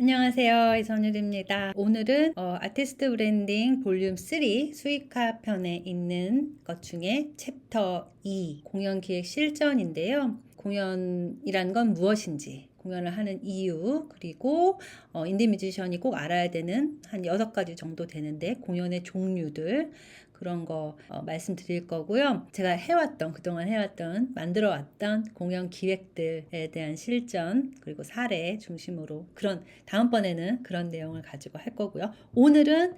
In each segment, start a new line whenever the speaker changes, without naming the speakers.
안녕하세요. 이선율입니다. 오늘은 아티스트 브랜딩 볼륨 3 수익화 편에 있는 것 중에 챕터 2 공연 기획 실전인데요. 공연이란 건 무엇인지, 공연을 하는 이유, 그리고 인디 뮤지션이 꼭 알아야 되는 한 6가지 정도 되는데 공연의 종류들, 그런 거 말씀드릴 거고요. 제가 그동안 해왔던, 만들어왔던 공연 기획들에 대한 실전, 그리고 사례 중심으로 다음번에는 그런 내용을 가지고 할 거고요. 오늘은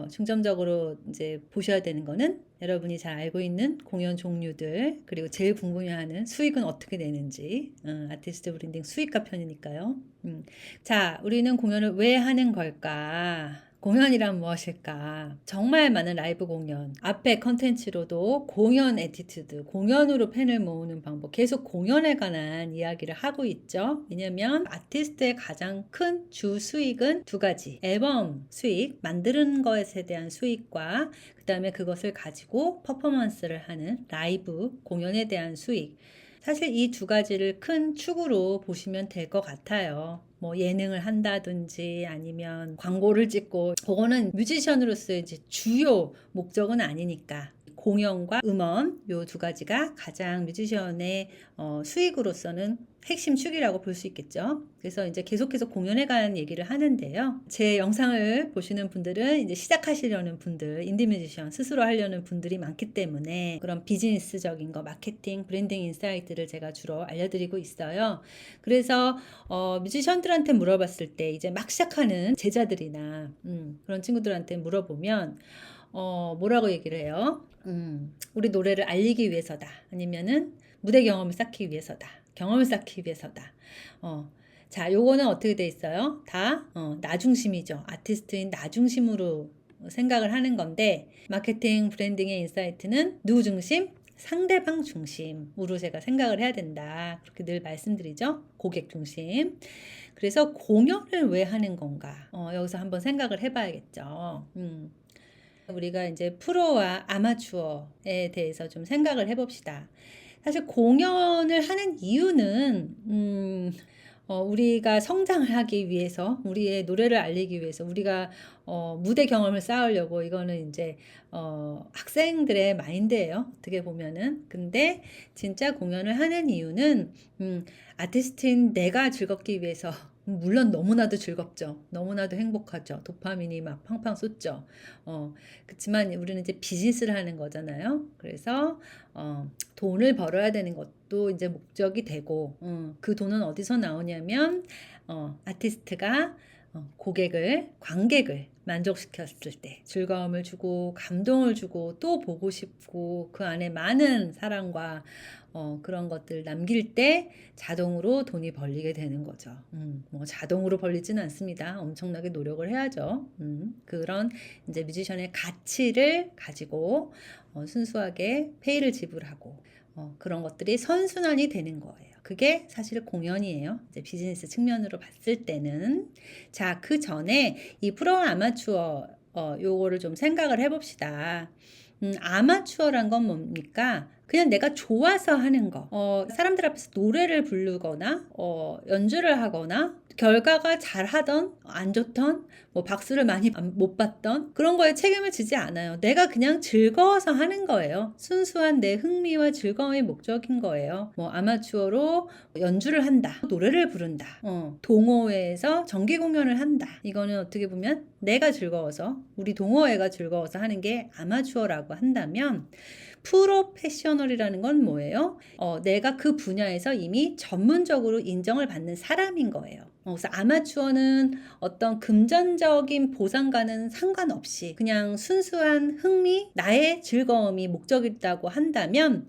중점적으로 이제 보셔야 되는 거는 여러분이 잘 알고 있는 공연 종류들, 그리고 제일 궁금해하는 수익은 어떻게 내는지, 아티스트 브랜딩 수익화 편이니까요. 자, 우리는 공연을 왜 하는 걸까? 공연이란 무엇일까? 정말 많은 라이브 공연, 앞에 컨텐츠로도 공연 애티튜드, 공연으로 팬을 모으는 방법, 계속 공연에 관한 이야기를 하고 있죠. 왜냐면 아티스트의 가장 큰 주 수익은 2가지. 앨범 수익, 만드는 것에 대한 수익과 그 다음에 그것을 가지고 퍼포먼스를 하는 라이브 공연에 대한 수익. 사실 이 2가지를 큰 축으로 보시면 될 것 같아요. 뭐 예능을 한다든지 아니면 광고를 찍고, 그거는 뮤지션으로서의 이제 주요 목적은 아니니까. 공연과 음원, 요 2가지가 가장 뮤지션의 수익으로서는 핵심 축이라고 볼 수 있겠죠. 그래서 이제 계속해서 공연에 관한 얘기를 하는데요. 제 영상을 보시는 분들은 이제 시작하시려는 분들, 인디 뮤지션 스스로 하려는 분들이 많기 때문에 그런 비즈니스적인 거, 마케팅, 브랜딩 인사이트를 제가 주로 알려드리고 있어요. 그래서 뮤지션들한테 물어봤을 때, 이제 막 시작하는 제자들이나 그런 친구들한테 물어보면 뭐라고 얘기를 해요? 우리 노래를 알리기 위해서다. 아니면은 무대 경험을 쌓기 위해서다. 경험을 쌓기 위해서다. 자, 요거는 어떻게 돼 있어요? 다 나 중심이죠. 아티스트인 나 중심으로 생각을 하는 건데, 마케팅 브랜딩의 인사이트는 누구 중심? 상대방 중심으로 제가 생각을 해야 된다. 그렇게 늘 말씀드리죠. 고객 중심. 그래서 공연을 왜 하는 건가? 여기서 한번 생각을 해봐야겠죠. 우리가 이제 프로와 아마추어에 대해서 좀 생각을 해봅시다. 사실 공연을 하는 이유는 우리가 성장을 하기 위해서, 우리의 노래를 알리기 위해서, 우리가 무대 경험을 쌓으려고, 이거는 이제 학생들의 마인드예요. 어떻게 보면은. 근데 진짜 공연을 하는 이유는 아티스트인 내가 즐겁기 위해서. 물론 너무나도 즐겁죠. 너무나도 행복하죠. 도파민이 막 팡팡 쏟죠. 그렇지만 우리는 이제 비즈니스를 하는 거잖아요. 그래서 돈을 벌어야 되는 것도 이제 목적이 되고, 그 돈은 어디서 나오냐면 아티스트가 관객을 만족시켰을 때 즐거움을 주고 감동을 주고 또 보고 싶고 그 안에 많은 사랑과 그런 것들 남길 때 자동으로 돈이 벌리게 되는 거죠. 뭐 자동으로 벌리지는 않습니다. 엄청나게 노력을 해야죠. 그런 이제 뮤지션의 가치를 가지고 순수하게 페이를 지불하고 그런 것들이 선순환이 되는 거예요. 그게 사실 공연이에요. 이제 비즈니스 측면으로 봤을 때는. 자, 그 전에 이 프로와 아마추어 요거를 좀 생각을 해봅시다. 아마추어란 건 뭡니까? 그냥 내가 좋아서 하는 거. 사람들 앞에서 노래를 부르거나 연주를 하거나 결과가 잘하던 안 좋던 뭐 박수를 많이 못 받던 그런 거에 책임을 지지 않아요. 내가 그냥 즐거워서 하는 거예요. 순수한 내 흥미와 즐거움이 목적인 거예요. 뭐 아마추어로 연주를 한다, 노래를 부른다, 동호회에서 정기 공연을 한다. 이거는 어떻게 보면 내가 즐거워서, 우리 동호회가 즐거워서 하는 게 아마추어라고 한다면, 프로페셔널이라는 건 뭐예요? 내가 그 분야에서 이미 전문적으로 인정을 받는 사람인 거예요. 그래서 아마추어는 어떤 금전적인 보상과는 상관없이 그냥 순수한 흥미, 나의 즐거움이 목적이라고 한다면,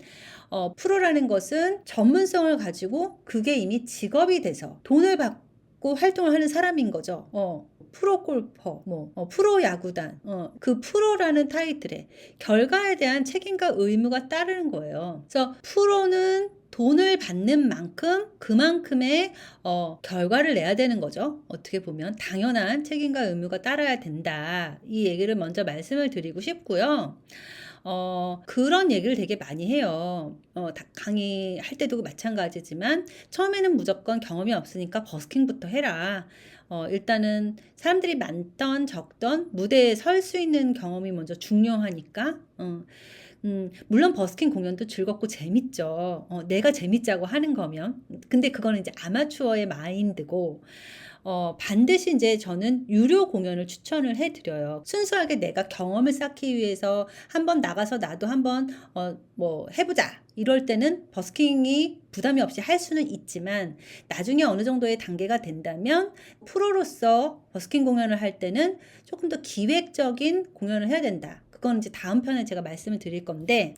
프로라는 것은 전문성을 가지고 그게 이미 직업이 돼서 돈을 받고 활동을 하는 사람인 거죠. 프로 골퍼, 프로 야구단, 그 프로라는 타이틀에 결과에 대한 책임과 의무가 따르는 거예요. 그래서 프로는 돈을 받는 만큼 그만큼의 결과를 내야 되는 거죠. 어떻게 보면 당연한 책임과 의무가 따라야 된다. 이 얘기를 먼저 말씀을 드리고 싶고요. 그런 얘기를 되게 많이 해요. 강의할 때도 마찬가지지만 처음에는 무조건 경험이 없으니까 버스킹부터 해라. 일단은 사람들이 많던 적던 무대에 설 수 있는 경험이 먼저 중요하니까. 물론 버스킹 공연도 즐겁고 재밌죠. 내가 재밌자고 하는 거면. 근데 그거는 이제 아마추어의 마인드고, 반드시 이제 저는 유료 공연을 추천을 해드려요. 순수하게 내가 경험을 쌓기 위해서 한번 나가서 나도 한번 뭐 해보자. 이럴 때는 버스킹이 부담이 없이 할 수는 있지만 나중에 어느 정도의 단계가 된다면 프로로서 버스킹 공연을 할 때는 조금 더 기획적인 공연을 해야 된다. 그건 이제 다음 편에 제가 말씀을 드릴 건데,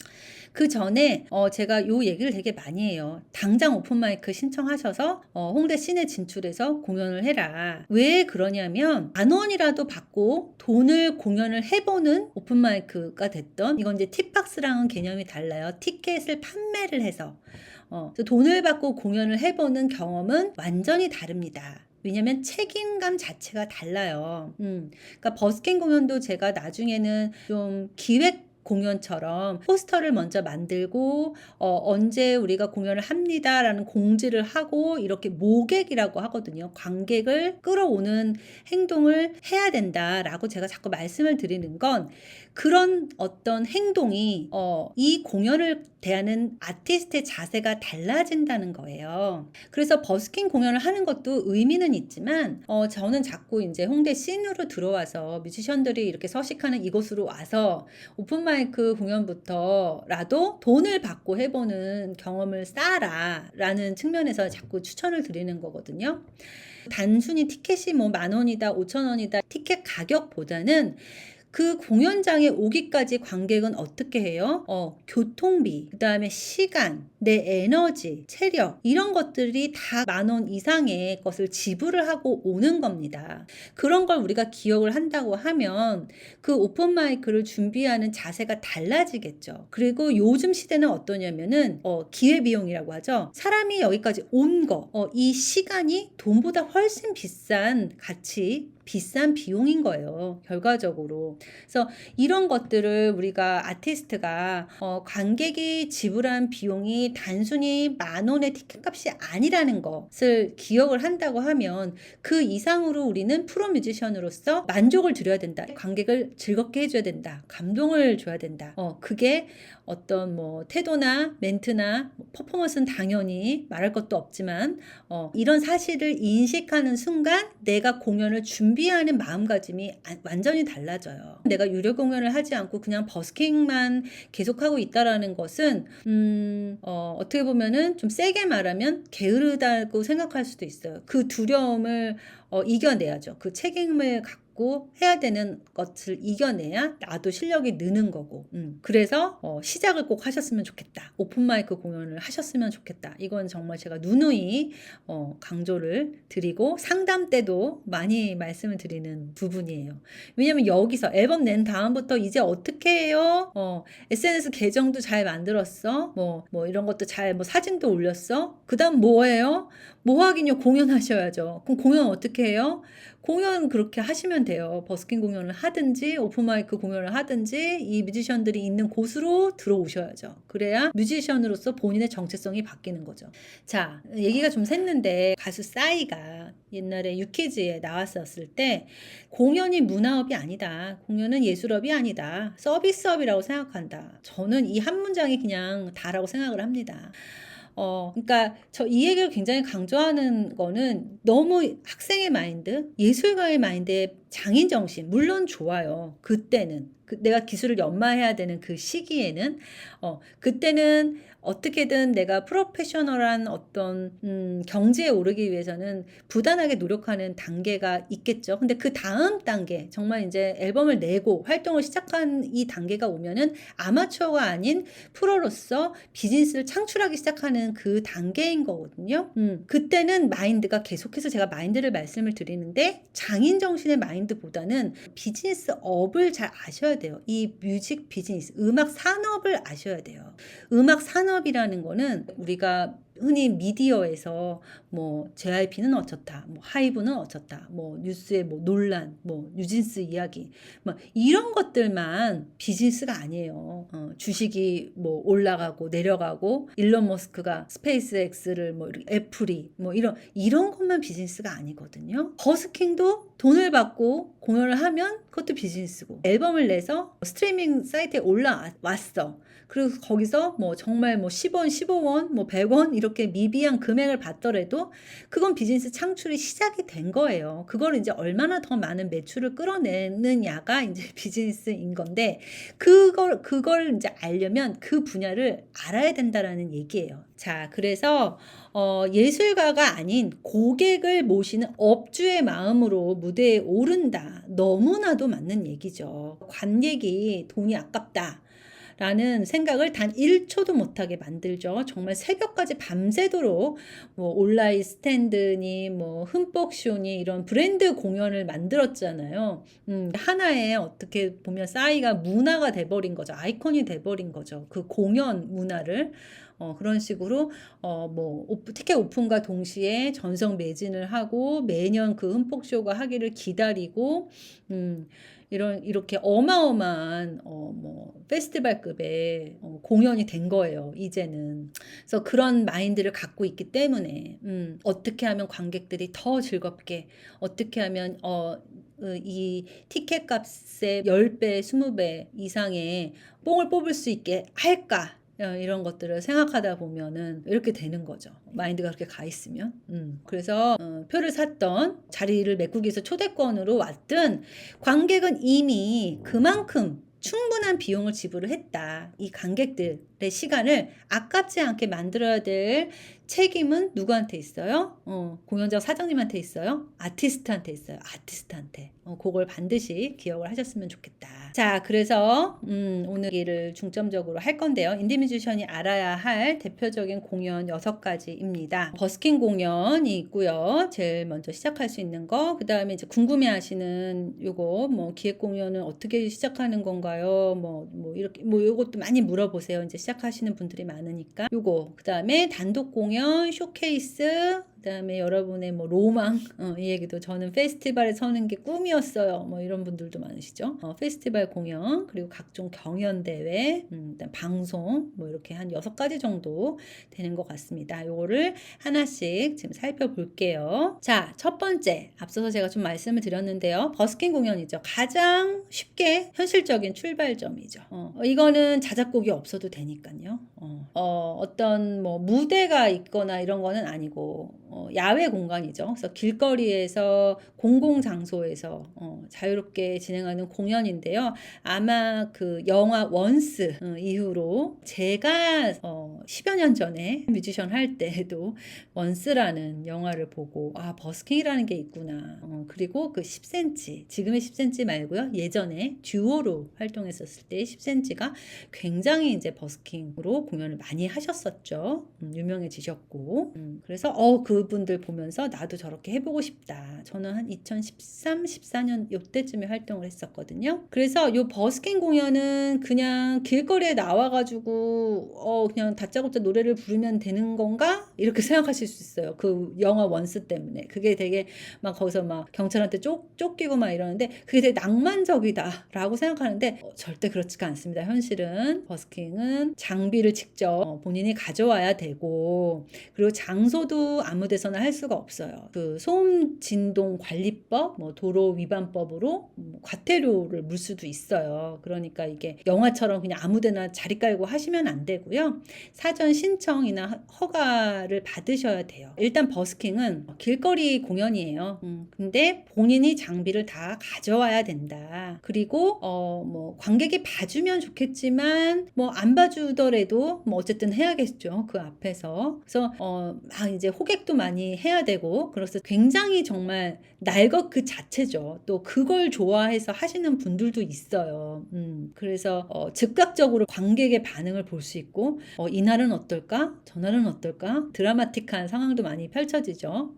그 전에 제가 요 얘기를 되게 많이 해요. 당장 오픈마이크 신청하셔서 홍대 시내 진출해서 공연을 해라. 왜 그러냐면 10,000원이라도 받고 돈을 공연을 해보는 오픈마이크가 됐던, 이건 이제 팁박스랑은 개념이 달라요. 티켓을 판매를 해서 돈을 받고 공연을 해보는 경험은 완전히 다릅니다. 왜냐면 책임감 자체가 달라요. 그러니까 버스킹 공연도 제가 나중에는 좀 기획 공연처럼 포스터를 먼저 만들고 언제 우리가 공연을 합니다라는 공지를 하고 이렇게 모객이라고 하거든요. 관객을 끌어오는 행동을 해야 된다라고 제가 자꾸 말씀을 드리는 건, 그런 어떤 행동이 이 공연을 대하는 아티스트의 자세가 달라진다는 거예요. 그래서 버스킹 공연을 하는 것도 의미는 있지만 저는 자꾸 이제 홍대 씬으로 들어와서 뮤지션들이 이렇게 서식하는 이곳으로 와서 오픈마이크 공연부터라도 돈을 받고 해보는 경험을 쌓아라 라는 측면에서 자꾸 추천을 드리는 거거든요. 단순히 티켓이 뭐 10,000원이다 5,000원이다 티켓 가격보다는 그 공연장에 오기까지 관객은 어떻게 해요? 교통비, 그 다음에 시간, 내 에너지, 체력, 이런 것들이 다 10,000원 이상의 것을 지불을 하고 오는 겁니다. 그런 걸 우리가 기억을 한다고 하면 그 오픈마이크를 준비하는 자세가 달라지겠죠. 그리고 요즘 시대는 어떠냐면은 기회비용이라고 하죠. 사람이 여기까지 온 거, 이 시간이 돈보다 훨씬 비싼 가치, 비싼 비용인 거예요, 결과적으로. 그래서 이런 것들을 우리가 아티스트가 관객이 지불한 비용이 단순히 10,000원의 티켓값이 아니라는 것을 기억을 한다고 하면 그 이상으로 우리는 프로 뮤지션으로서 만족을 드려야 된다. 관객을 즐겁게 해줘야 된다. 감동을 줘야 된다. 그게 어떤 뭐 태도나 멘트나 퍼포먼스는 당연히 말할 것도 없지만 이런 사실을 인식하는 순간 내가 공연을 준비하는 마음가짐이 완전히 달라져요. 내가 유료 공연을 하지 않고 그냥 버스킹만 계속하고 있다라는 것은 어떻게 보면은 좀 세게 말하면 게으르다고 생각할 수도 있어요. 그 두려움을 이겨내야죠. 그 책임을 갖고 해야 되는 것을 이겨내야 나도 실력이 느는 거고. 그래서 시작을 꼭 하셨으면 좋겠다. 오픈마이크 공연을 하셨으면 좋겠다. 이건 정말 제가 누누이 강조를 드리고 상담 때도 많이 말씀을 드리는 부분이에요. 왜냐면 여기서 앨범 낸 다음부터 이제 어떻게 해요? SNS 계정도 잘 만들었어. 뭐 이런 것도 잘, 뭐 사진도 올렸어. 그 다음 뭐예요? 뭐 하긴요? 공연하셔야죠. 그럼 공연 어떻게 해요? 공연 그렇게 하시면 돼요. 버스킹 공연을 하든지 오픈마이크 공연을 하든지 이 뮤지션들이 있는 곳으로 들어오셔야죠. 그래야 뮤지션으로서 본인의 정체성이 바뀌는 거죠. 자, 얘기가 좀 샜는데 가수 싸이가 옛날에 유키즈에 나왔었을 때 공연이 문화업이 아니다. 공연은 예술업이 아니다. 서비스업이라고 생각한다. 저는 이 한 문장이 그냥 다라고 생각을 합니다. 그러니까 저 이 얘기를 굉장히 강조하는 거는 너무 학생의 마인드, 예술가의 마인드의 장인 정신, 물론 좋아요. 그때는 내가 기술을 연마해야 되는 그 시기에는 그때는 어떻게든 내가 프로페셔널한 어떤 경지에 오르기 위해서는 부단하게 노력하는 단계가 있겠죠. 근데 그 다음 단계, 정말 이제 앨범을 내고 활동을 시작한 이 단계가 오면은 아마추어가 아닌 프로로서 비즈니스를 창출하기 시작하는 그 단계인 거거든요. 그때는 마인드가, 계속해서 제가 마인드를 말씀을 드리는데, 장인 정신의 마인드보다는 비즈니스 업을 잘 아셔야 돼요. 이 뮤직 비즈니스, 음악 산업을 아셔야 돼요. 음악 산업이라는 거는 우리가 흔히 미디어에서 뭐 JYP는 어쩌다, 뭐 하이브는 어쩌다, 뭐 뉴스의 뭐 논란, 뭐 뉴진스 이야기, 뭐 이런 것들만 비즈니스가 아니에요. 주식이 뭐 올라가고 내려가고 일론 머스크가 스페이스X를 뭐 애플이 뭐 이런 것만 비즈니스가 아니거든요. 버스킹도 돈을 받고 공연을 하면 그것도 비즈니스고, 앨범을 내서 스트리밍 사이트에 올라왔어. 그리고 거기서 뭐 정말 뭐 10원, 15원, 뭐 100원 이렇게 미비한 금액을 받더라도 그건 비즈니스 창출이 시작이 된 거예요. 그걸 이제 얼마나 더 많은 매출을 끌어내느냐가 이제 비즈니스인 건데, 그걸 이제 알려면 그 분야를 알아야 된다라는 얘기예요. 자, 그래서 예술가가 아닌 고객을 모시는 업주의 마음으로 무대에 오른다. 너무나도 맞는 얘기죠. 관객이 돈이 아깝다 라는 생각을 단 1초도 못하게 만들죠. 정말 새벽까지 밤새도록 뭐 온라인 스탠드니 뭐 흠뻑쇼니 이런 브랜드 공연을 만들었잖아요. 하나의 어떻게 보면 싸이가 문화가 돼버린 거죠. 아이콘이 돼버린 거죠. 그 공연 문화를. 그런 식으로 뭐 티켓 오픈과 동시에 전성 매진을 하고 매년 그 흠뻑쇼가 하기를 기다리고 이렇게 어마어마한 뭐 페스티벌급의 공연이 된 거예요, 이제는. 그래서 그런 마인드를 갖고 있기 때문에 어떻게 하면 관객들이 더 즐겁게, 어떻게 하면 이 티켓 값의 10배, 20배 이상의 뽕을 뽑을 수 있게 할까? 이런 것들을 생각하다 보면은 이렇게 되는 거죠. 마인드가 그렇게 가 있으면. 그래서 표를 샀던, 자리를 메꾸기에서 초대권으로 왔든 관객은 이미 그만큼 충분한 비용을 지불을 했다. 이 관객들의 시간을 아깝지 않게 만들어야 될 책임은 누구한테 있어요? 공연장 사장님한테 있어요? 아티스트한테 있어요. 아티스트한테. 그걸 반드시 기억을 하셨으면 좋겠다. 자, 그래서 오늘 얘기를 중점적으로 할 건데요. 인디뮤지션이 알아야 할 대표적인 공연 6가지입니다. 버스킹 공연이 있고요. 제일 먼저 시작할 수 있는 거. 그 다음에 이제 궁금해하시는 요거, 뭐 기획 공연은 어떻게 시작하는 건가요? 뭐 이렇게 뭐 요것도 많이 물어보세요. 이제 시작하시는 분들이 많으니까. 요거. 그 다음에 단독 공연, 쇼케이스, 그다음에 여러분의 뭐 로망, 이 얘기도, 저는 페스티벌에 서는 게 꿈이었어요. 뭐 이런 분들도 많으시죠. 페스티벌 공연, 그리고 각종 경연 대회, 일단 방송, 뭐 이렇게 한 6가지 정도 되는 것 같습니다. 요거를 하나씩 지금 살펴볼게요. 자, 첫 번째, 앞서서 제가 좀 말씀을 드렸는데요. 버스킹 공연이죠. 가장 쉽게 현실적인 출발점이죠. 이거는 자작곡이 없어도 되니까요. 어떤 뭐 무대가 있거나 이런 거는 아니고 야외 공간이죠. 그래서 길거리에서, 공공장소에서 자유롭게 진행하는 공연인데요. 아마 그 영화 원스 이후로, 제가 10여 년 전에 뮤지션 할 때도 원스라는 영화를 보고 버스킹이라는 게 있구나. 그리고 그 10cm, 지금의 10cm 말고요. 예전에 듀오로 활동했었을 때 10cm가 굉장히 이제 버스킹으로 공연을 많이 하셨었죠. 유명해지셨고. 그래서 그분들 보면서 나도 저렇게 해보고 싶다. 저는 한 2013, 14년 요때쯤에 활동을 했었거든요. 그래서 요 버스킹 공연은 그냥 길거리에 나와가지고 그냥 다짜고짜 노래를 부르면 되는 건가? 이렇게 생각하실 수 있어요. 그 영화 원스 때문에. 그게 되게 막 거기서 막 경찰한테 쫓기고 막 이러는데 그게 되게 낭만적이다 라고 생각하는데 절대 그렇지가 않습니다. 현실은 버스킹은 장비를 직접 본인이 가져와야 되고, 그리고 장소도 아무 데서나 할 수가 없어요. 그 소음 진동 관리법, 뭐 도로 위반법으로 과태료를 물 수도 있어요. 그러니까 이게 영화처럼 그냥 아무 데나 자리 깔고 하시면 안 되고요. 사전 신청이나 허가를 받으셔야 돼요. 일단 버스킹은 길거리 공연이에요. 근데 본인이 장비를 다 가져와야 된다. 그리고 뭐 관객이 봐주면 좋겠지만 뭐 안 봐주더라도 뭐 어쨌든 해야겠죠. 그 앞에서. 그래서 막 이제 호객도 많이 해야 되고, 그래서 굉장히 정말 날 것 그 자체죠. 또 그걸 좋아해서 하시는 분들도 있어요. 그래서 즉각적으로 관객의 반응을 볼 수 있고, 이날은 어떨까? 저날은 어떨까? 드라마틱한 상황도 많이 펼쳐지죠.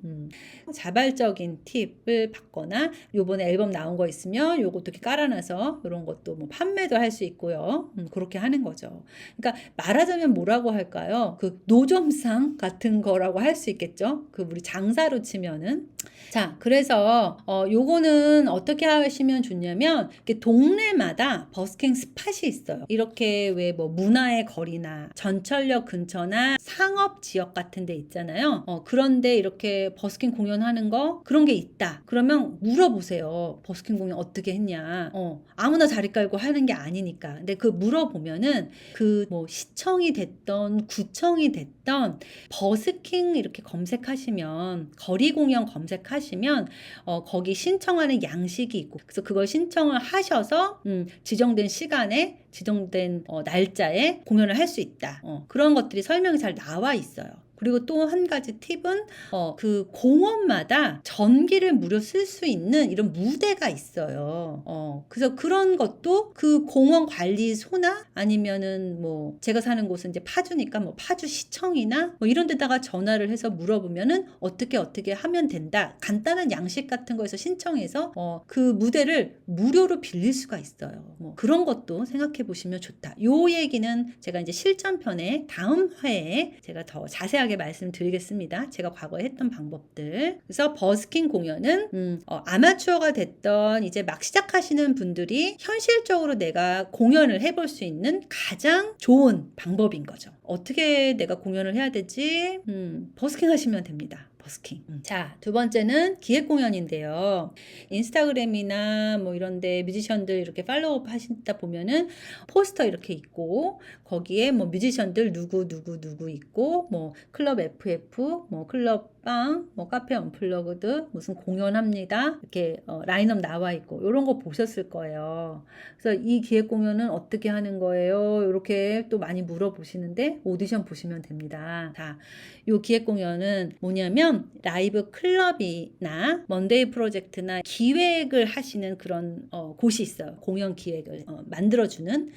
자발적인 팁을 받거나, 요번에 앨범 나온 거 있으면 요것도 이렇게 깔아놔서 이런 것도 뭐 판매도 할 수 있고요. 그렇게 하는 거죠. 그러니까 말하자면 뭐라고 할까요? 그 노점상 같은 거라고 할 수 있겠죠. 그 우리 장사로 치면은. 자, 그래서 요거는 어떻게 하시면 좋냐면, 이렇게 동네마다 버스킹 스팟이 있어요. 이렇게 왜 뭐 문화의 거리나 전철역 근처나 상업 지역 같은 데 있잖아요. 그런데 이렇게 버스킹 공연하는 거 그런 게 있다. 그러면 물어보세요. 버스킹 공연 어떻게 했냐. 아무나 자리 깔고 하는 게 아니니까. 근데 그 물어보면은 그 뭐 시청이 됐던 구청이 됐던 버스킹 이렇게 검색하시면, 거리 공연 검색하시면 거기 신청하는 양식이 있고, 그래서 그걸 신청을 하셔서 지정된 시간에 지정된 날짜에 공연을 할 수 있다. 그런 것들이 설명이 잘 나와 있어요. 그리고 또 한 가지 팁은 그 공원마다 전기를 무료 쓸 수 있는 이런 무대가 있어요. 그래서 그런 것도 그 공원 관리소나 아니면은 뭐 제가 사는 곳은 이제 파주니까 뭐 파주시청이나 뭐 이런 데다가 전화를 해서 물어보면은 어떻게 하면 된다. 간단한 양식 같은 거에서 신청해서 그 무대를 무료로 빌릴 수가 있어요. 뭐 그런 것도 생각해 보시면 좋다. 요 얘기는 제가 이제 실전편에 다음 회에 제가 더 자세하게 말씀드리겠습니다. 제가 과거에 했던 방법들. 그래서 버스킹 공연은 아마추어가 됐던 이제 막 시작하시는 분들이 현실적으로 내가 공연을 해볼 수 있는 가장 좋은 방법인 거죠. 어떻게 내가 공연을 해야 되지? 버스킹 하시면 됩니다. 버스킹. 자, 두 번째는 기획 공연인데요. 인스타그램이나 뭐 이런데 뮤지션들 이렇게 팔로우업 하시다 보면은 포스터 이렇게 있고, 거기에 뭐 뮤지션들 누구 있고, 뭐 클럽 FF, 뭐 클럽 빵, 뭐 카페 언플러그드, 무슨 공연합니다. 이렇게 라인업 나와 있고, 이런 거 보셨을 거예요. 그래서 이 기획 공연은 어떻게 하는 거예요? 이렇게 또 많이 물어보시는데 오디션 보시면 됩니다. 자, 이 기획 공연은 뭐냐면 라이브 클럽이나 먼데이 프로젝트나 기획을 하시는 그런 곳이 있어요. 공연 기획을 만들어주는.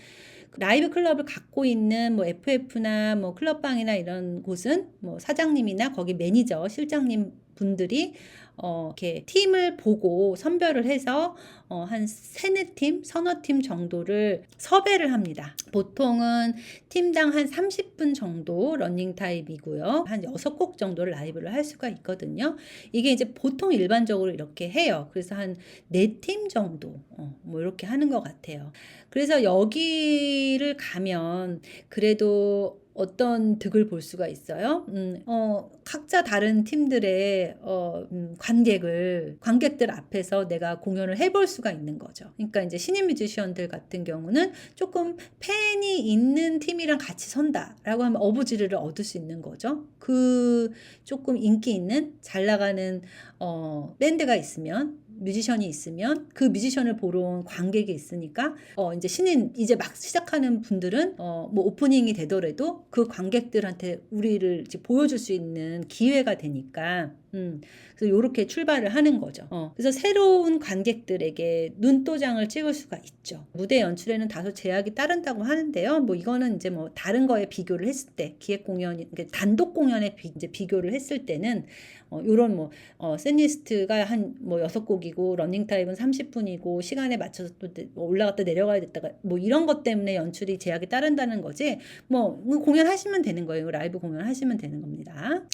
라이브 클럽을 갖고 있는 뭐 FF나 뭐 클럽방이나 이런 곳은 뭐 사장님이나 거기 매니저, 실장님 분들이 이렇게 팀을 보고 선별을 해서 한 세네 팀, 서너 팀 정도를 섭외를 합니다. 보통은 팀당 한 30분 정도 러닝 타임이고요. 한 6곡 정도를 라이브를 할 수가 있거든요. 이게 이제 보통 일반적으로 이렇게 해요. 그래서 한 4팀 정도 뭐 이렇게 하는 것 같아요. 그래서 여기를 가면 그래도 어떤 득을 볼 수가 있어요. 각자 다른 팀들의 관객들 앞에서 내가 공연을 해볼 수가 있는 거죠. 그러니까 이제 신인 뮤지션들 같은 경우는 조금 팬이 있는 팀이랑 같이 선다라고 하면 어부지리를 얻을 수 있는 거죠. 그 조금 인기 있는 잘 나가는 밴드가 있으면, 뮤지션이 있으면 그 뮤지션을 보러 온 관객이 있으니까 이제 신인 이제 막 시작하는 분들은 뭐 오프닝이 되더라도 그 관객들한테 우리를 이제 보여줄 수 있는 기회가 되니까 그래서 이렇게 출발을 하는 거죠. 그래서 새로운 관객들에게 눈도장을 찍을 수가 있죠. 무대 연출에는 다소 제약이 따른다고 하는데요. 뭐 이거는 이제 뭐 다른 거에 비교를 했을 때, 기획 공연이 단독 공연에 이제 비교를 했을 때는 요런 뭐 셋리스트가 한 뭐 6곡이고 러닝 타임은 30분이고 시간에 맞춰서 또 올라갔다 내려가야 됐다가 뭐 이런 것 때문에 연출이 제약이 따른다는 거지, 뭐 공연하시면 되는 거예요. 라이브 공연하시면 되는 겁니다.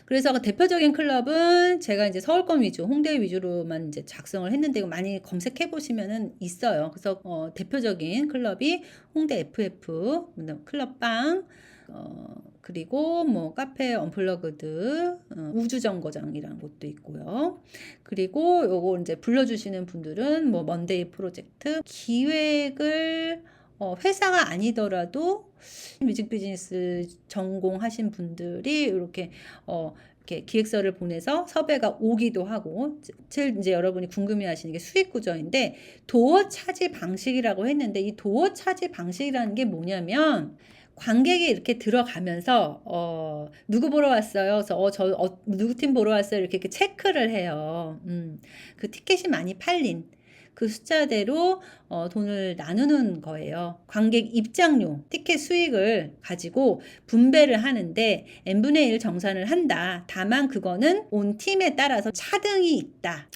그래서 대표적인 클럽은 제가 이제 서울권 위주, 홍대 위주로만 이제 작성을 했는데 이거 많이 검색해 보시면은 있어요. 그래서 대표적인 클럽이 홍대 FF, 클럽빵, 그리고 뭐 카페 언플러그드, 우주정거장이라는 곳도 있고요. 그리고 요거 이제 불러주시는 분들은 뭐 먼데이 프로젝트, 기획을 회사가 아니더라도 뮤직 비즈니스 전공하신 분들이 이렇게 기획서를 보내서 섭외가 오기도 하고, 제일 이제 여러분이 궁금해하시는 게 수익 구조인데, 도어 차지 방식이라고 했는데 이 도어 차지 방식이라는 게 뭐냐면 관객이 이렇게 들어가면서 누구 보러 왔어요? 그래서 누구 팀 보러 왔어요? 이렇게 체크를 해요. 그 티켓이 많이 팔린 그 숫자대로 돈을 나누는 거예요. 관객 입장료, 티켓 수익을 가지고 분배를 하는데 n분의 1 정산을 한다. 다만 그거는 온 팀에 따라서 차등이 있다.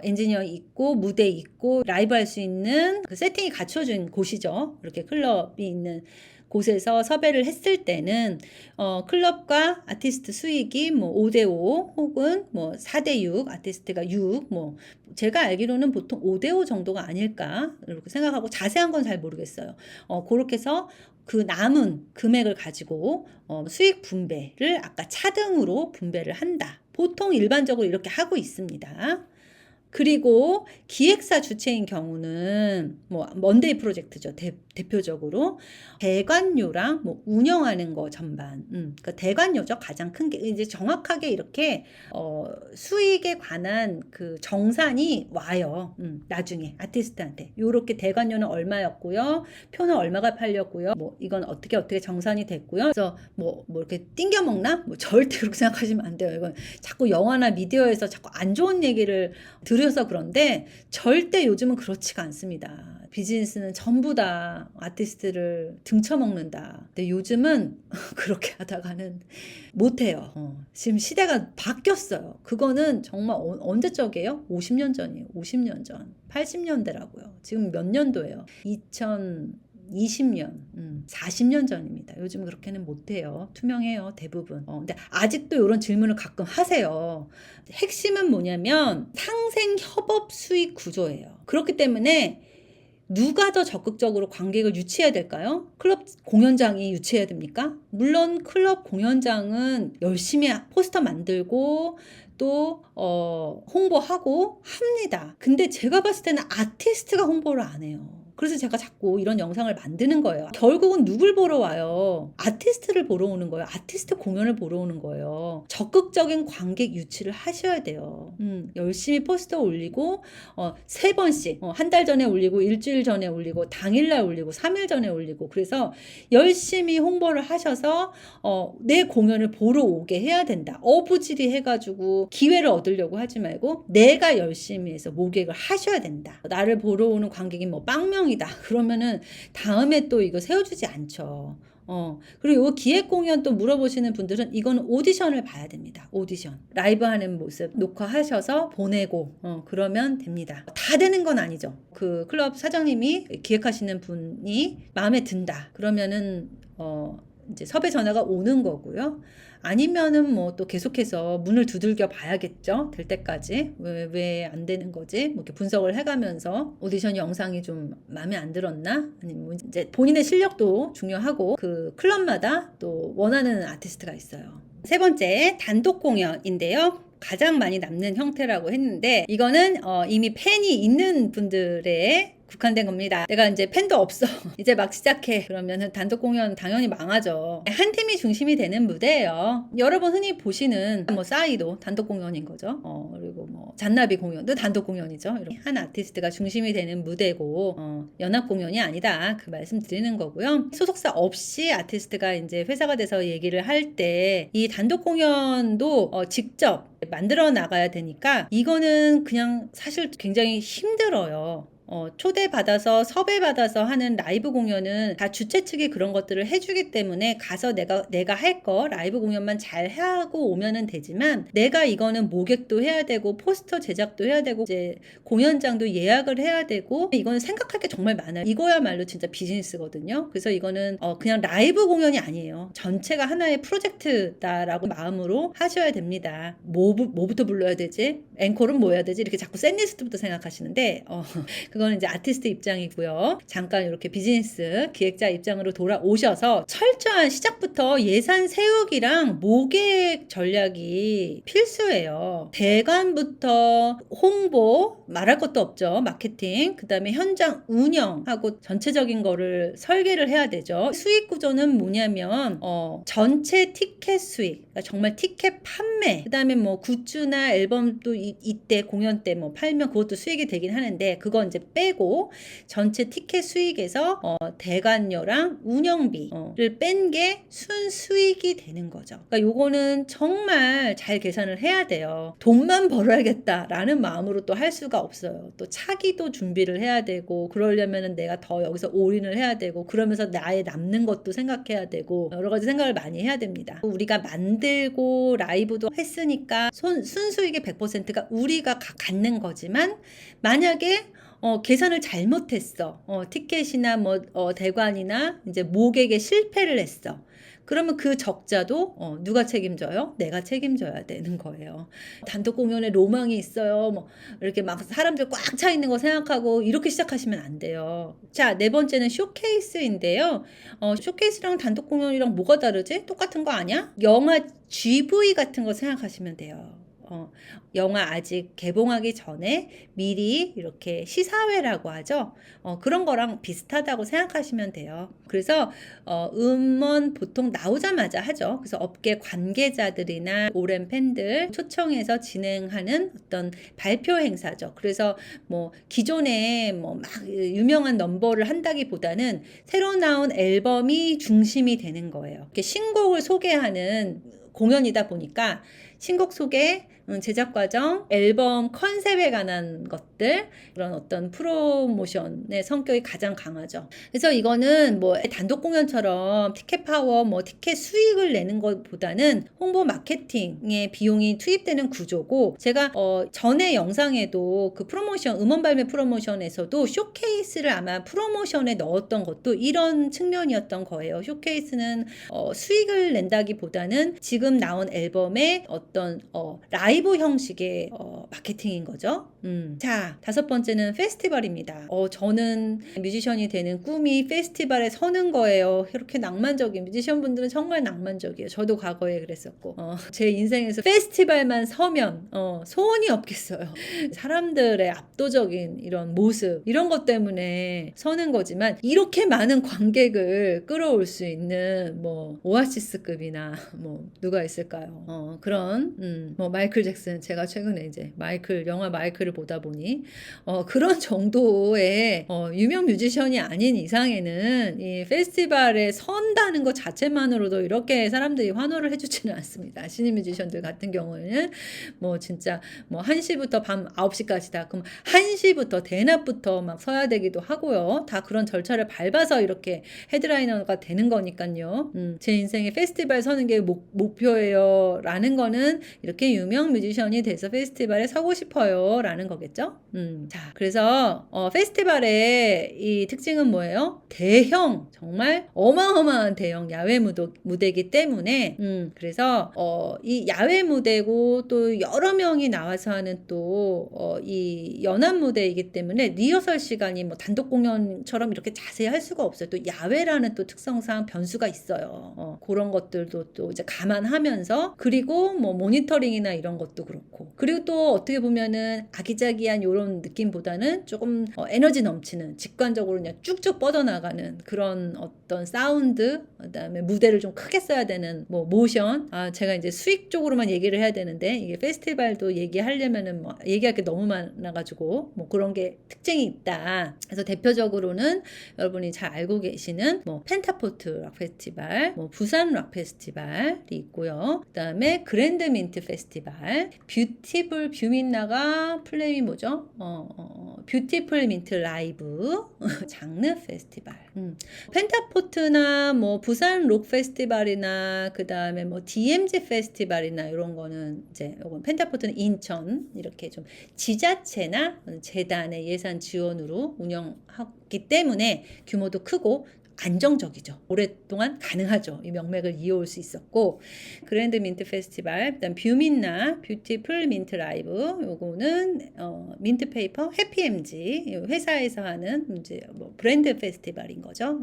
엔지니어 있고 무대 있고 라이브 할 수 있는 그 세팅이 갖춰진 곳이죠. 이렇게 클럽이 있는 곳에서 섭외를 했을 때는 클럽과 아티스트 수익이 뭐 5대5 혹은 뭐 4대6 아티스트가 6 뭐 제가 알기로는 보통 5대5 정도가 아닐까 이렇게 생각하고 자세한 건 잘 모르겠어요. 그렇게 해서 그 남은 금액을 가지고 수익 분배를 아까 차등으로 분배를 한다. 보통 일반적으로 이렇게 하고 있습니다. 그리고 기획사 주체인 경우는 뭐 먼데이 프로젝트죠. 대표적으로 대관료랑 뭐 운영하는 거 전반. 그러니까 대관료죠. 가장 큰 게 이제 정확하게 이렇게 수익에 관한 그 정산이 와요. 나중에 아티스트한테 요렇게 대관료는 얼마였고요. 표는 얼마가 팔렸고요. 뭐 이건 어떻게 정산이 됐고요. 그래서 뭐 이렇게 띵겨 먹나? 뭐 절대 그렇게 생각하시면 안 돼요. 이건 자꾸 영화나 미디어에서 자꾸 안 좋은 얘기를 들여서 그런데 절대 요즘은 그렇지가 않습니다. 비즈니스는 전부 다 아티스트를 등쳐먹는다. 근데 요즘은 그렇게 하다가는 못해요. 지금 시대가 바뀌었어요. 그거는 정말 언제적이에요? 50년 전이에요. 50년 전. 80년대라고요. 지금 몇 년도예요? 2020년, 40년 전입니다. 요즘 그렇게는 못해요. 투명해요, 대부분. 근데 아직도 이런 질문을 가끔 하세요. 핵심은 뭐냐면 상생 협업 수익 구조예요. 그렇기 때문에 누가 더 적극적으로 관객을 유치해야 될까요? 클럽 공연장이 유치해야 됩니까? 물론 클럽 공연장은 열심히 포스터 만들고 또 홍보하고 합니다. 근데 제가 봤을 때는 아티스트가 홍보를 안 해요. 그래서 제가 자꾸 이런 영상을 만드는 거예요. 결국은 누굴 보러 와요? 아티스트를 보러 오는 거예요. 아티스트 공연을 보러 오는 거예요. 적극적인 관객 유치를 하셔야 돼요. 열심히 포스터 올리고 3번씩 한 달 전에 올리고 일주일 전에 올리고 당일날 올리고 3일 전에 올리고 그래서 열심히 홍보를 하셔서 내 공연을 보러 오게 해야 된다. 어부지리 해가지고 기회를 얻으려고 하지 말고 내가 열심히 해서 모객을 하셔야 된다. 나를 보러 오는 관객이 뭐 빵명이다. 그러면은 다음에 또 이거 세워주지 않죠. 그리고 이 기획 공연 또 물어보시는 분들은 이거는 오디션을 봐야 됩니다. 오디션. 라이브 하는 모습 녹화하셔서 보내고, 그러면 됩니다. 다 되는 건 아니죠. 그 클럽 사장님이 기획하시는 분이 마음에 든다. 그러면은, 이제 섭외 전화가 오는 거고요. 아니면은 뭐 또 계속해서 문을 두들겨 봐야겠죠. 될 때까지. 왜 안 되는 거지? 뭐 이렇게 분석을 해가면서 오디션 영상이 좀 마음에 안 들었나? 아니면 이제 본인의 실력도 중요하고 그 클럽마다 또 원하는 아티스트가 있어요. 세 번째, 단독 공연인데요. 가장 많이 남는 형태라고 했는데 이거는 이미 팬이 있는 분들의 국한된 겁니다. 내가 이제 팬도 없어. 이제 막 시작해. 그러면은 단독 공연 당연히 망하죠. 한 팀이 중심이 되는 무대예요. 여러분 흔히 보시는 뭐 싸이도 단독 공연인 거죠. 그리고 뭐 잔나비 공연도 단독 공연이죠. 이렇게 한 아티스트가 중심이 되는 무대고 연합 공연이 아니다. 그 말씀 드리는 거고요. 소속사 없이 아티스트가 이제 회사가 돼서 얘기를 할 때 이 단독 공연도 직접 만들어 나가야 되니까 이거는 그냥 사실 굉장히 힘들어요. 초대받아서 섭외받아서 하는 라이브 공연은 다 주최 측이 그런 것들을 해주기 때문에 가서 내가 할 거 라이브 공연만 잘 하고 오면은 되지만 내가 이거는 모객도 해야 되고 포스터 제작도 해야 되고 이제 공연장도 예약을 해야 되고 이거는 생각할 게 정말 많아요. 이거야말로 진짜 비즈니스거든요. 그래서 이거는 그냥 라이브 공연이 아니에요. 전체가 하나의 프로젝트다라고 마음으로 하셔야 됩니다. 뭐부터 불러야 되지? 앵콜은 뭐 해야 되지? 이렇게 자꾸 셋리스트부터 생각하시는데 그거는 이제 아티스트 입장이고요. 잠깐 이렇게 비즈니스 기획자 입장으로 돌아오셔서 철저한 시작부터 예산 세우기랑 모객 전략이 필수예요. 대관부터 홍보 말할 것도 없죠. 마케팅 그 다음에 현장 운영하고 전체적인 거를 설계를 해야 되죠. 수익 구조는 뭐냐면 전체 티켓 수익 그러니까 정말 티켓 판매 그 다음에 뭐 굿즈나 앨범도 이때 공연 때 뭐 팔면 그것도 수익이 되긴 하는데 그건 이제 빼고 전체 티켓 수익에서 대관료랑 운영비를 뺀 게 순수익이 되는 거죠. 그러니까 요거는 정말 잘 계산을 해야 돼요. 돈만 벌어야겠다라는 마음으로 또 할 수가 없어요. 또 차기도 준비를 해야 되고, 그러려면은 내가 더 여기서 올인을 해야 되고, 그러면서 나의 남는 것도 생각해야 되고, 여러 가지 생각을 많이 해야 됩니다. 우리가 만들고 라이브도 했으니까 순수익의 100%가 우리가 갖는 거지만, 만약에 계산을 잘못했어. 티켓이나 대관이나 이제 모객에 실패를 했어. 그러면 그 적자도 누가 책임져요? 내가 책임져야 되는 거예요. 단독 공연에 로망이 있어요. 이렇게 막 사람들 꽉 차 있는 거 생각하고 이렇게 시작하시면 안 돼요. 자, 네 번째는 쇼케이스인데요. 쇼케이스랑 단독 공연이랑 뭐가 다르지? 똑같은 거 아니야? 영화 GV 같은 거 생각하시면 돼요. 영화 아직 개봉하기 전에 미리 이렇게 시사회라고 하죠. 그런 거랑 비슷하다고 생각하시면 돼요. 그래서 음원 보통 나오자마자 하죠. 그래서 업계 관계자들이나 오랜 팬들 초청해서 진행하는 어떤 발표 행사죠. 그래서 기존에 막 유명한 넘버를 한다기보다는 새로 나온 앨범이 중심이 되는 거예요. 이렇게 신곡을 소개하는 공연이다 보니까 신곡 소개, 제작 과정, 앨범 컨셉에 관한 것들, 그런 어떤 프로모션의 성격이 가장 강하죠. 그래서 이거는 단독 공연처럼 티켓 파워, 티켓 수익을 내는 것보다는 홍보 마케팅에 비용이 투입되는 구조고, 제가 전에 영상에도 그 프로모션, 음원 발매 프로모션에서도 쇼케이스를 아마 프로모션에 넣었던 것도 이런 측면이었던 거예요. 쇼케이스는 수익을 낸다기보다는 지금 나온 앨범의 어떤 라이브 형식의 마케팅인 거죠. 자, 다섯 번째는 페스티벌입니다. 저는 뮤지션이 되는 꿈이 페스티벌에 서는 거예요. 이렇게 낭만적인 뮤지션분들은 정말 낭만적이에요. 저도 과거에 그랬었고 제 인생에서 페스티벌만 서면 소원이 없겠어요. 사람들의 압도적인 이런 모습, 이런 것 때문에 서는 거지만, 이렇게 많은 관객을 끌어올 수 있는 오아시스급이나 누가 있을까요? 그런 마이클 잭슨, 제가 최근에 이제 영화 마이클을 보다 보니 그런 정도의 유명 뮤지션이 아닌 이상에는 이 페스티벌에 선다는 것 자체만으로도 이렇게 사람들이 환호를 해주지는 않습니다. 신인 뮤지션들 같은 경우에는 진짜 1시부터 밤 9시까지다. 그럼 1시부터 대낮부터 막 서야 되기도 하고요. 다 그런 절차를 밟아서 이렇게 헤드라이너가 되는 거니까요. 제 인생에 페스티벌 서는 게 목표예요 라는 거는 이렇게 유명 뮤지션이 돼서 페스티벌에 서고 싶어요 라는 거겠죠. 자, 그래서 페스티벌의 이 특징은 뭐예요? 대형, 정말 어마어마한 대형 야외 무대이기 때문에 그래서 이 야외 무대고 또 여러 명이 나와서 하는 또 이 연합 무대이기 때문에 리허설 시간이 단독 공연처럼 이렇게 자세히 할 수가 없어요. 또 야외라는 또 특성상 변수가 있어요. 그런 것들도 또 이제 감안하면서, 그리고 모니터링이나 이런 것도 그렇고, 그리고 또 어떻게 보면은 아기자기한 이런 느낌보다는 조금 에너지 넘치는, 직관적으로 그냥 쭉쭉 뻗어나가는 그런 어떤 사운드, 그다음에 무대를 좀 크게 써야 되는 모션. 제가 이제 수익 쪽으로만 얘기를 해야 되는데, 이게 페스티벌도 얘기하려면은 얘기할 게 너무 많아가지고 그런 게 특징이 있다. 그래서 대표적으로는 여러분이 잘 알고 계시는 펜타포트 락 페스티벌, 부산 락 페스티벌이 있고요. 그다음에 그랜드 민트 페스티벌, 뷰티풀 뷰민나가 플레임이 뭐죠? 뷰티풀 민트 라이브, 장르 페스티벌. 펜타포트나 부산 록 페스티벌이나 그다음에 DMZ 페스티벌이나 이런 거는 이제 펜타포트는 인천 이렇게 좀 지자체나 재단의 예산 지원으로 운영하기 때문에 규모도 크고 안정적이죠. 오랫동안 가능하죠. 이 명맥을 이어올 수 있었고, 그랜드 민트 페스티벌, 그다음 뷰민나 뷰티풀 민트 라이브, 요거는 민트 페이퍼 해피엠지 회사에서 하는 이제 브랜드 페스티벌인 거죠.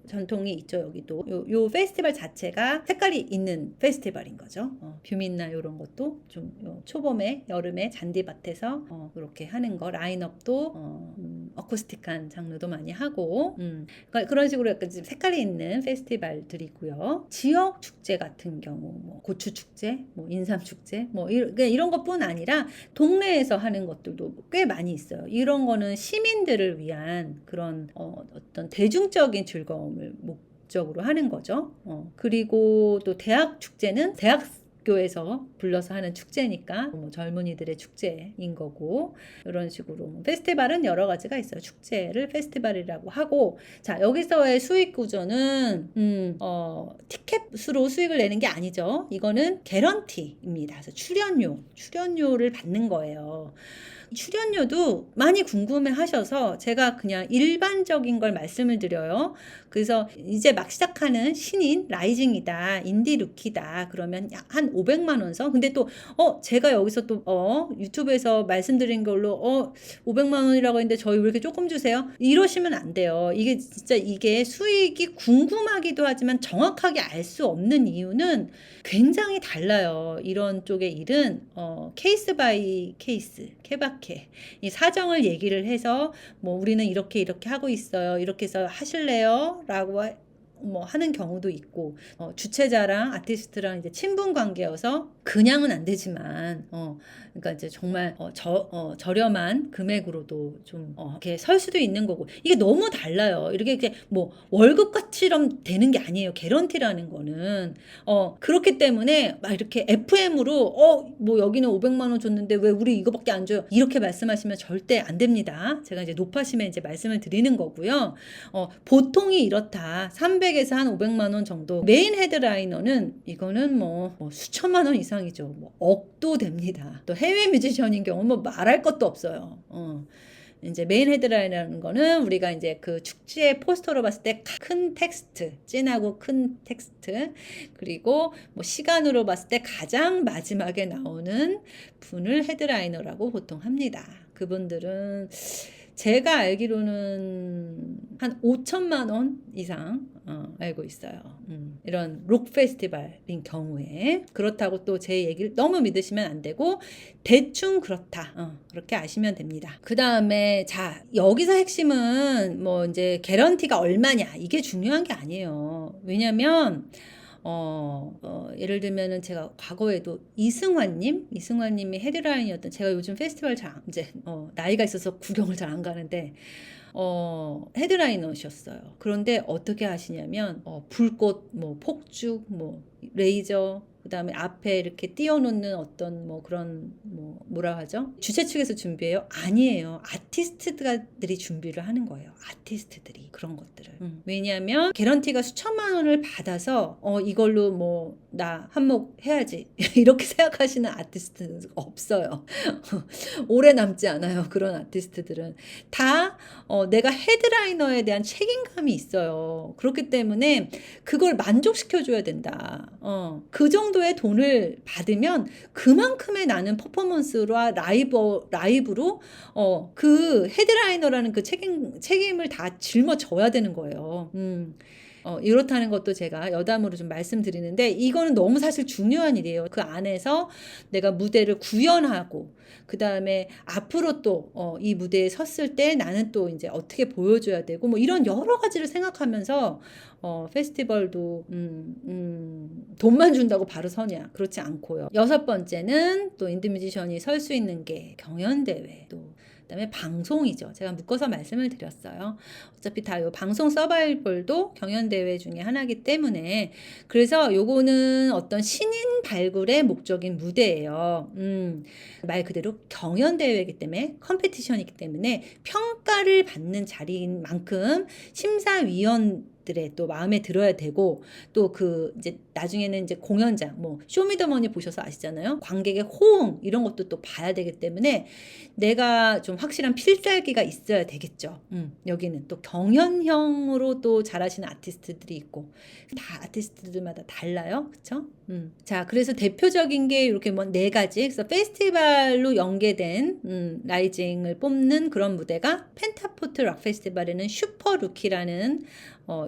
전통이 있죠. 여기도 요 페스티벌 자체가 색깔이 있는 페스티벌인 거죠. 뷰민나 이런 것도 좀 초봄에 여름에 잔디밭에서 이렇게 하는 거, 라인업도 어쿠스틱한 장르도 많이 하고 그러니까 그런 식으로 약간 좀 색깔이 있는 페스티벌들이고요. 지역 축제 같은 경우 뭐 고추 축제, 뭐 인삼 축제, 뭐 이런 것뿐 아니라 동네에서 하는 것들도 꽤 많이 있어요. 이런 거는 시민들을 위한 그런 어떤 대중적인 즐거움을 목적으로 하는 거죠. 그리고 또 대학 축제는 대학교에서 불러서 하는 축제니까 뭐 젊은이들의 축제인 거고, 이런 식으로 페스티벌은 여러 가지가 있어요. 축제를 페스티벌이라고 하고, 자, 여기서의 수익 구조는 티켓으로 수익을 내는 게 아니죠. 이거는 개런티입니다. 그래서 출연료를 받는 거예요. 출연료도 많이 궁금해 하셔서 제가 그냥 일반적인 걸 말씀을 드려요. 그래서 이제 막 시작하는 신인 라이징이다, 인디 루키다 그러면 한 500만 원 선. 근데 또 제가 여기서 또 유튜브에서 말씀드린 걸로 500만 원이라고 했는데 저희 왜 이렇게 조금 주세요? 이러시면 안 돼요. 이게 진짜 이게 수익이 궁금하기도 하지만 정확하게 알 수 없는 이유는 굉장히 달라요. 이런 쪽의 일은 케이스 바이 케이스, 케바케 이 사정을 얘기를 해서 뭐 우리는 이렇게 하고 있어요. 이렇게 해서 하실래요? 라고 뭐 하는 경우도 있고, 주최자랑 아티스트랑 이제 친분 관계여서 그냥은 안 되지만 그러니까 이제 정말 저렴한 금액으로도 좀 이렇게 설 수도 있는 거고, 이게 너무 달라요. 이렇게 뭐 월급같이럼 되는 게 아니에요. 개런티라는 거는 그렇기 때문에 막 이렇게 FM으로 뭐 여기는 500만 원 줬는데 왜 우리 이거밖에 안 줘요? 이렇게 말씀하시면 절대 안 됩니다. 제가 이제 높아시면 이제 말씀을 드리는 거고요. 보통이 이렇다. 300에서 한 500만 원 정도. 메인 헤드라이너는 이거는 뭐 수천만 원 이상이죠. 뭐 억도 됩니다. 또 해외 뮤지션인 경우는 뭐 말할 것도 없어요. 이제 메인 헤드라인이라는 거는 우리가 이제 그 축제 포스터로 봤을 때 큰 텍스트, 진하고 큰 텍스트, 그리고 뭐 시간으로 봤을 때 가장 마지막에 나오는 분을 헤드라이너라고 보통 합니다. 그분들은 제가 알기로는 한 5천만 원 이상 알고 있어요. 이런 록 페스티벌인 경우에. 그렇다고 또 제 얘기를 너무 믿으시면 안 되고 대충 그렇다. 그렇게 아시면 됩니다. 그 다음에 자, 여기서 핵심은 뭐 이제 개런티가 얼마냐 이게 중요한 게 아니에요. 왜냐면 예를 들면은 제가 과거에도 이승환님이 헤드라인이었던, 제가 요즘 페스티벌 이제 나이가 있어서 구경을 잘 안 가는데 헤드라이너셨어요. 그런데 어떻게 하시냐면 불꽃, 뭐 폭죽, 뭐 레이저, 그 다음에 앞에 이렇게 띄워놓는 어떤 뭐 그런 뭐라 하죠? 주최 측에서 준비해요? 아니에요. 아티스트들이 준비를 하는 거예요. 아티스트들이 그런 것들을. 왜냐하면 개런티가 수천만 원을 받아서 이걸로 뭐 나 한몫 해야지 이렇게 생각하시는 아티스트는 없어요. 오래 남지 않아요. 그런 아티스트들은 다 내가 헤드라이너에 대한 책임감이 있어요. 그렇기 때문에 그걸 만족시켜줘야 된다. 그 정도의 돈을 받으면 그만큼의 나는 퍼포먼스와 라이브로 그 헤드라이너라는 그 책임을 다 짊어져야 되는 거예요. 이렇다는 것도 제가 여담으로 좀 말씀드리는데, 이거는 너무 사실 중요한 일이에요. 그 안에서 내가 무대를 구현하고, 그 다음에 앞으로 또 이 무대에 섰을 때 나는 또 이제 어떻게 보여줘야 되고, 뭐 이런 여러 가지를 생각하면서 페스티벌도 돈만 준다고 바로 서냐? 그렇지 않고요. 6번째는 또 인디뮤지션이 설 수 있는 게 경연대회, 또 그다음에 방송이죠. 제가 묶어서 말씀을 드렸어요. 어차피 다 요 방송 서바이벌도 경연대회 중에 하나이기 때문에, 그래서 요거는 어떤 신인 발굴의 목적인 무대예요. 말 그대로 경연대회이기 때문에, 컴페티션이기 때문에 평가를 받는 자리인 만큼 심사위원들의 또 마음에 들어야 되고, 또 그 이제 나중에는 이제 공연장, 뭐 쇼미더머니 보셔서 아시잖아요. 관객의 호응 이런 것도 또 봐야 되기 때문에 내가 좀 확실한 필살기가 있어야 되겠죠. 여기는 또 경연형으로 또 잘하시는 아티스트들이 있고, 다 아티스트들마다 달라요. 그쵸? 자, 그래서 대표적인 게 이렇게 뭐 4가지. 그래서 페스티벌로 연계된 라이징을 뽑는 그런 무대가 펜타포트 락 페스티벌에는 슈퍼 루키라는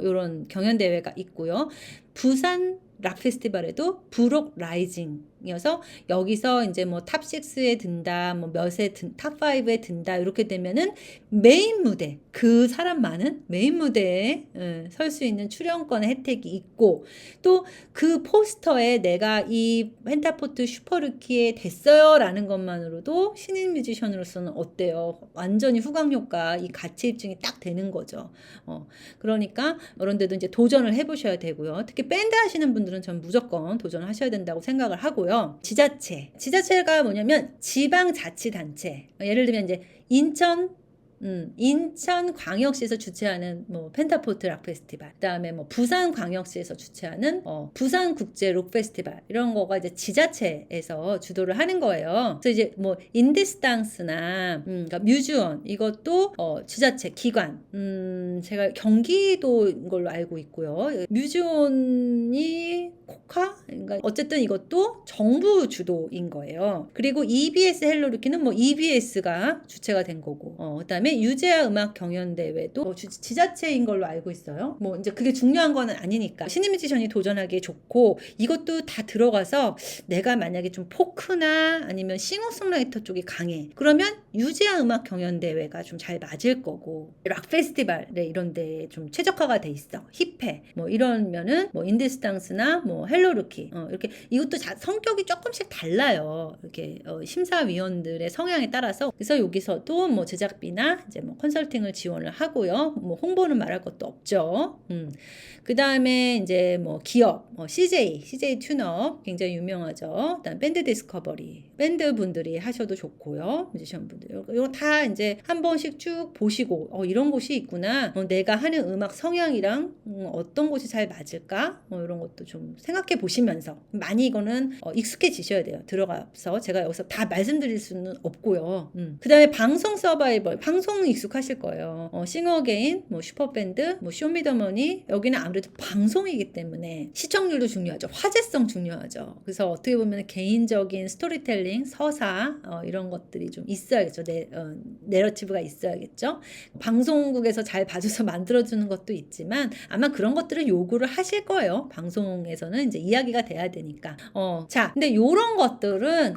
이런 경연대회가 있고요. 부산 락 페스티벌에도 부록 라이징 이어서 여기서 이제 뭐 탑 6에 든다, 뭐 몇에 탑 5에 든다 이렇게 되면은 메인 무대, 그 사람 많은 메인 무대에 설 수 있는 출연권의 혜택이 있고, 또 그 포스터에 내가 이 펜타포트 슈퍼루키에 됐어요 라는 것만으로도 신인 뮤지션으로서는 어때요? 완전히 후광 효과, 이 가치 입증이 딱 되는 거죠. 그러니까 이런 데도 이제 도전을 해보셔야 되고요. 특히 밴드 하시는 분들은 전 무조건 도전하셔야 된다고 생각을 하고요. 지자체가 뭐냐면 지방자치단체. 예를 들면 이제 인천광역시에서 주최하는 뭐 펜타포트 락 페스티벌, 그다음에 뭐 부산광역시에서 주최하는 부산국제 록 페스티벌, 이런 거가 이제 지자체에서 주도를 하는 거예요. 그래서 이제 뭐 인디스당스나 그러니까 뮤즈원, 이것도 지자체 기관, 제가 경기도인 걸로 알고 있고요. 뮤즈원이 코카, 그러니까 어쨌든 이것도 정부 주도인 거예요. 그리고 EBS 헬로루키는 뭐 EBS가 주체가 된 거고, 그다음에 유재하 음악 경연대회도 지자체인 걸로 알고 있어요. 뭐 이제 그게 중요한 거는 아니니까 신인 뮤지션이 도전하기에 좋고, 이것도 다 들어가서 내가 만약에 좀 포크나 아니면 싱어송라이터 쪽이 강해, 그러면 유재하 음악 경연대회가 좀 잘 맞을 거고, 락 페스티벌에 이런 데 좀 최적화가 돼 있어, 힙해, 뭐 이러면은 뭐 인디스당스나 뭐 헬로루키, 이렇게 이것도 성격이 조금씩 달라요. 이렇게 심사위원들의 성향에 따라서. 그래서 여기서도 뭐 제작비나 이제 뭐 컨설팅을 지원을 하고요. 뭐 홍보는 말할 것도 없죠. 그 다음에 이제 뭐 기업, CJ 튠업 굉장히 유명하죠. 그다음 밴드 디스커버리, 밴드 분들이 하셔도 좋고요. 뮤지션 분들. 이거 다 이제 한 번씩 쭉 보시고, 이런 곳이 있구나. 내가 하는 음악 성향이랑 어떤 곳이 잘 맞을까? 이런 것도 좀 생각해 보시면서, 많이 이거는 익숙해지셔야 돼요. 들어가서 제가 여기서 다 말씀드릴 수는 없고요. 그 다음에 방송 서바이벌, 방송 익숙하실 거예요. 싱어게인, 뭐 슈퍼밴드, 뭐 쇼미더머니, 여기는 아무래도 방송이기 때문에 시청률도 중요하죠. 화제성 중요하죠. 그래서 어떻게 보면 개인적인 스토리텔링, 서사, 이런 것들이 좀 있어야겠죠. 내러티브가 있어야겠죠. 방송국에서 잘 봐줘서 만들어주는 것도 있지만 아마 그런 것들을 요구를 하실 거예요. 방송에서는 이제 이야기가 돼야 되니까. 자, 근데 요런 것들은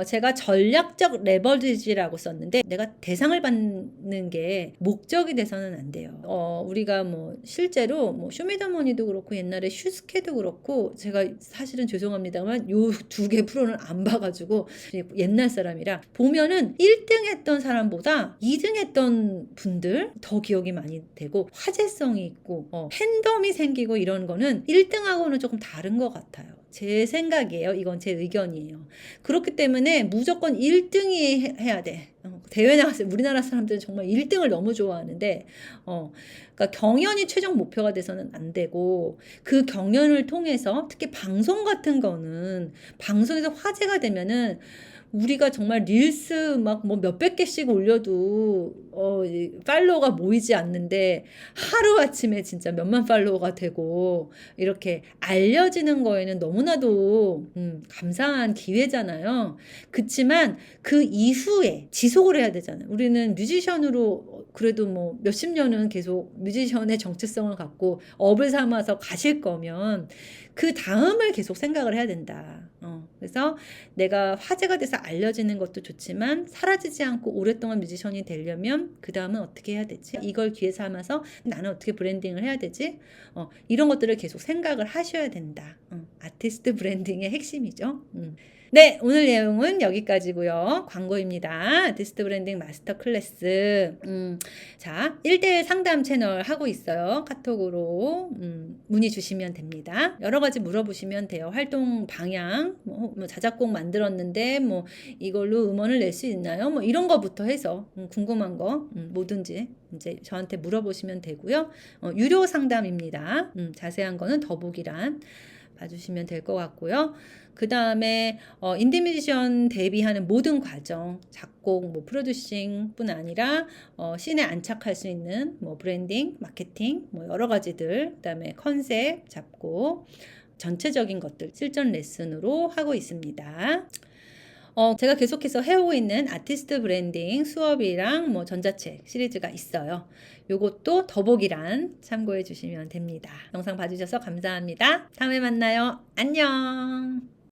제가 전략적 레버리지라고 썼는데, 내가 대상을 받는 게 목적이 돼서는 안 돼요. 우리가 뭐 실제로 뭐 쇼미더머니도 그렇고 옛날에 슈스케도 그렇고, 제가 사실은 죄송합니다만 요 두 개 프로는 안 봐가지고 옛날 사람이라, 보면은 1등 했던 사람보다 2등 했던 분들 더 기억이 많이 되고 화제성이 있고 팬덤이 생기고, 이런 거는 1등하고는 조금 다른 것 같아요. 제 생각이에요. 이건 제 의견이에요. 그렇기 때문에 무조건 1등이 해야 돼. 대회 나갔을 때 우리나라 사람들은 정말 1등을 너무 좋아하는데, 그러니까 경연이 최종 목표가 돼서는 안 되고, 그 경연을 통해서 특히 방송 같은 거는 방송에서 화제가 되면은 우리가 정말 릴스 막 뭐 몇백 개씩 올려도 팔로워가 모이지 않는데, 하루아침에 진짜 몇만 팔로워가 되고 이렇게 알려지는 거에는 너무나도 감사한 기회잖아요. 그치만 그 이후에 지속을 해야 되잖아요. 우리는 뮤지션으로 그래도 뭐 몇십 년은 계속 뮤지션의 정체성을 갖고 업을 삼아서 가실 거면 그 다음을 계속 생각을 해야 된다. 그래서 내가 화제가 돼서 알려지는 것도 좋지만 사라지지 않고 오랫동안 뮤지션이 되려면 그 다음은 어떻게 해야 되지? 이걸 기회 삼아서 나는 어떻게 브랜딩을 해야 되지? 이런 것들을 계속 생각을 하셔야 된다. 아티스트 브랜딩의 핵심이죠. 네, 오늘 내용은 여기까지고요. 광고입니다. 아티스트 브랜딩 마스터 클래스. 자, 1대1 상담 채널 하고 있어요. 카톡으로 문의 주시면 됩니다. 여러 가지 물어보시면 돼요. 활동 방향, 뭐 자작곡 만들었는데 뭐 이걸로 음원을 낼 수 있나요? 뭐 이런 거부터 해서 궁금한 거 뭐든지 이제 저한테 물어보시면 되고요. 유료 상담입니다. 자세한 거는 더보기란 봐주시면 될 것 같고요. 그 다음에 인디 뮤지션 데뷔하는 모든 과정, 작곡, 뭐 프로듀싱 뿐 아니라 씬에 안착할 수 있는 뭐 브랜딩, 마케팅, 뭐 여러 가지들, 그 다음에 컨셉 잡고 전체적인 것들 실전 레슨으로 하고 있습니다. 제가 계속해서 해오고 있는 아티스트 브랜딩 수업이랑 뭐 전자책 시리즈가 있어요. 요것도 더보기란 참고해 주시면 됩니다. 영상 봐주셔서 감사합니다. 다음에 만나요. 안녕.